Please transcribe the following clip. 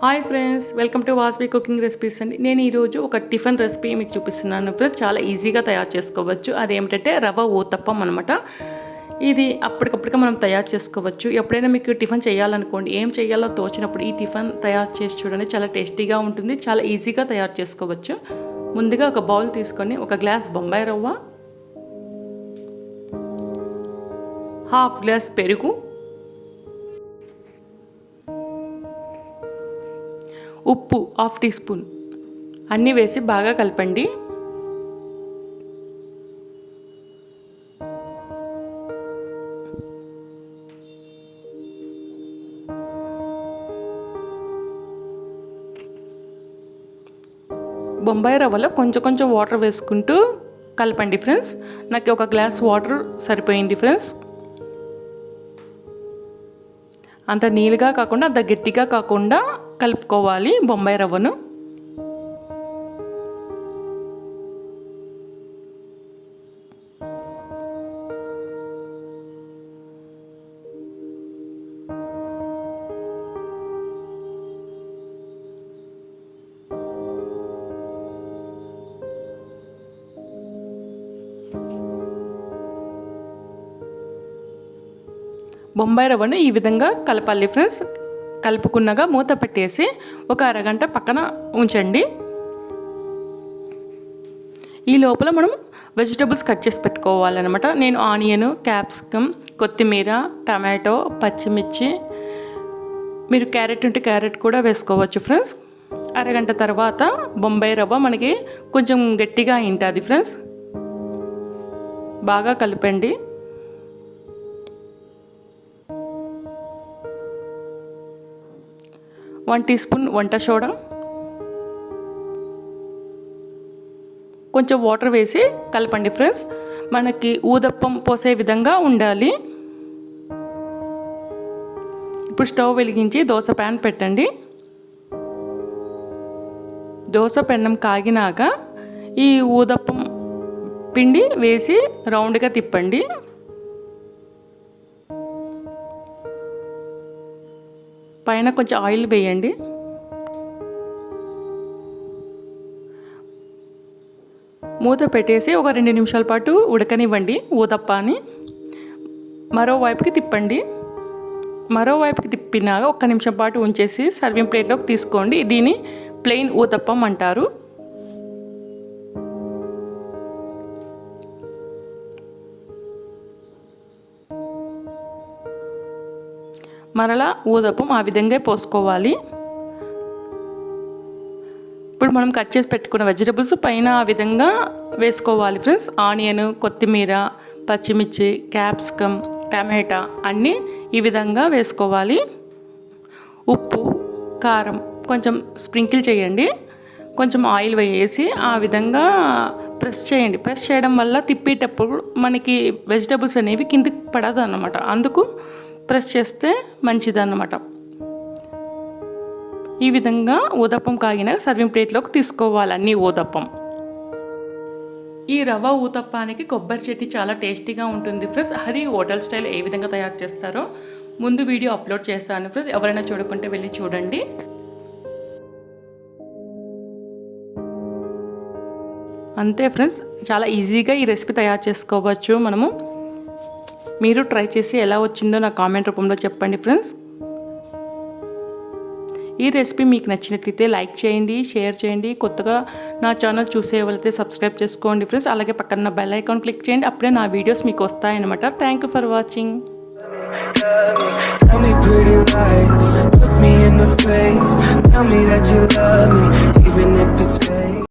Hi friends, welcome to Vasavi cooking recipes అండి. నేను ఈరోజు ఒక టిఫిన్ రెసిపీ మీకు చూపిస్తున్నాను ఫ్రెండ్స్. చాలా ఈజీగా తయారు చేసుకోవచ్చు. అదేమిటంటే రవ్వ ఊతప్పం అనమాట. ఇది అప్పటికప్పటిగా మనం తయారు చేసుకోవచ్చు. ఎప్పుడైనా మీకు టిఫిన్ చేయాలనుకోండి, ఏం చేయాలో తోచినప్పుడు ఈ టిఫిన్ తయారు చేసి చూడండి. చాలా టేస్టీగా ఉంటుంది, చాలా ఈజీగా తయారు చేసుకోవచ్చు. ముందుగా ఒక బౌల్ తీసుకొని ఒక గ్లాస్ బొంబాయి రవ్వ, హాఫ్ గ్లాస్ పెరుగు, ఉప్పు హాఫ్ టీ స్పూన్ అన్నీ వేసి బాగా కలపండి. బొంబాయి రవ్వలో కొంచెం కొంచెం వాటర్ వేసుకుంటూ కలపండి ఫ్రెండ్స్. నాకు ఒక గ్లాస్ వాటర్ సరిపోయింది ఫ్రెండ్స్. అంత నీళ్ళుగా కాకుండా అంత గట్టిగా కాకుండా కలుపుకోవాలి బొంబాయి రవ్వను. బొంబాయి రవ్వను ఈ విధంగా కలపాలి ఫ్రెండ్స్. కలుపుకున్నాక మూత పెట్టేసి ఒక అరగంట పక్కన ఉంచండి. ఈ లోపల మనం వెజిటబుల్స్ కట్ చేసి పెట్టుకోవాలన్నమాట. నేను ఆనియన్, క్యాప్సికమ్, కొత్తిమీర, టమాటో, పచ్చిమిర్చి, మీరు క్యారెట్ ఉంటే క్యారెట్ కూడా వేసుకోవచ్చు ఫ్రెండ్స్. అరగంట తర్వాత బొంబాయి రవ్వ మనకి కొంచెం గట్టిగా ఉంటుంది ఫ్రెండ్స్. బాగా కలపండి. వన్ టీ స్పూన్ వంట సోడా, కొంచెం వాటర్ వేసి కలపండి ఫ్రెండ్స్. మనకి ఊదప్పం పోసే విధంగా ఉండాలి. ఇప్పుడు స్టవ్ వెలిగించి దోశ ప్యాన్ పెట్టండి. దోశ పెన్నం కాగినాక ఈ ఊదప్పం పిండి వేసి రౌండ్గా తిప్పండి. పైన కొంచెం ఆయిల్ వేయండి. మూత పెట్టేసి ఒక 2 నిమిషాల పాటు ఉడకనివ్వండి ఊదప్పాని. మరోవైపుకి తిప్పండి. మరోవైపుకి తిప్పినాక 1 నిమిషం పాటు ఉంచేసి సర్వింగ్ ప్లేట్లోకి తీసుకోండి. దీన్ని ప్లెయిన్ ఊతప్పం అంటారు. మరలా ఊదప్పం ఆ విధంగా పోసుకోవాలి. ఇప్పుడు మనం కట్ చేసి పెట్టుకున్న వెజిటబుల్స్ పైన ఆ విధంగా వేసుకోవాలి ఫ్రెండ్స్. ఆనియన్, కొత్తిమీర, పచ్చిమిర్చి, క్యాప్సికమ్, టమాటా అన్నీ ఈ విధంగా వేసుకోవాలి. ఉప్పు, కారం కొంచెం స్ప్రింకిల్ చేయండి. కొంచెం ఆయిల్ వేసి ఆ విధంగా ప్రెస్ చేయండి. ప్రెస్ చేయడం వల్ల తిప్పేటప్పుడు మనకి వెజిటబుల్స్ అనేవి కిందికి పడదు అన్నమాట. అందుకు ప్రెస్ చేస్తే మంచిదన్నమాట. ఈ విధంగా ఊదప్పం కాగిన సర్వింగ్ ప్లేట్లోకి తీసుకోవాలి అన్ని ఊదప్పం. ఈ రవ్వ ఊతప్పానికి కొబ్బరి చట్నీ చాలా టేస్టీగా ఉంటుంది ఫ్రెండ్స్. అది హోటల్ స్టైల్ ఏ విధంగా తయారు చేస్తారో ముందు వీడియో అప్లోడ్ చేస్తాను ఫ్రెండ్స్. ఎవరైనా చూడకుంటే వెళ్ళి చూడండి. అంతే ఫ్రెండ్స్, చాలా ఈజీగా ఈ రెసిపీ తయారు చేసుకోవచ్చు మనము. మీరు ట్రై చేసి ఎలా వచ్చిందో నా కామెంట్ రూపంలో చెప్పండి ఫ్రెండ్స్. ఈ రెసిపీ మీకు నచ్చినట్లయితే లైక్ చేయండి, షేర్ చేయండి. కొత్తగా నా ఛానల్ చూసే వాళ్ళైతే సబ్స్క్రైబ్ చేసుకోండి ఫ్రెండ్స్. అలాగే పక్కన బెల్ ఐకాన్ క్లిక్ చేయండి. అప్పుడే నా వీడియోస్ మీకు వస్తాయన్నమాట. Thank you for watching.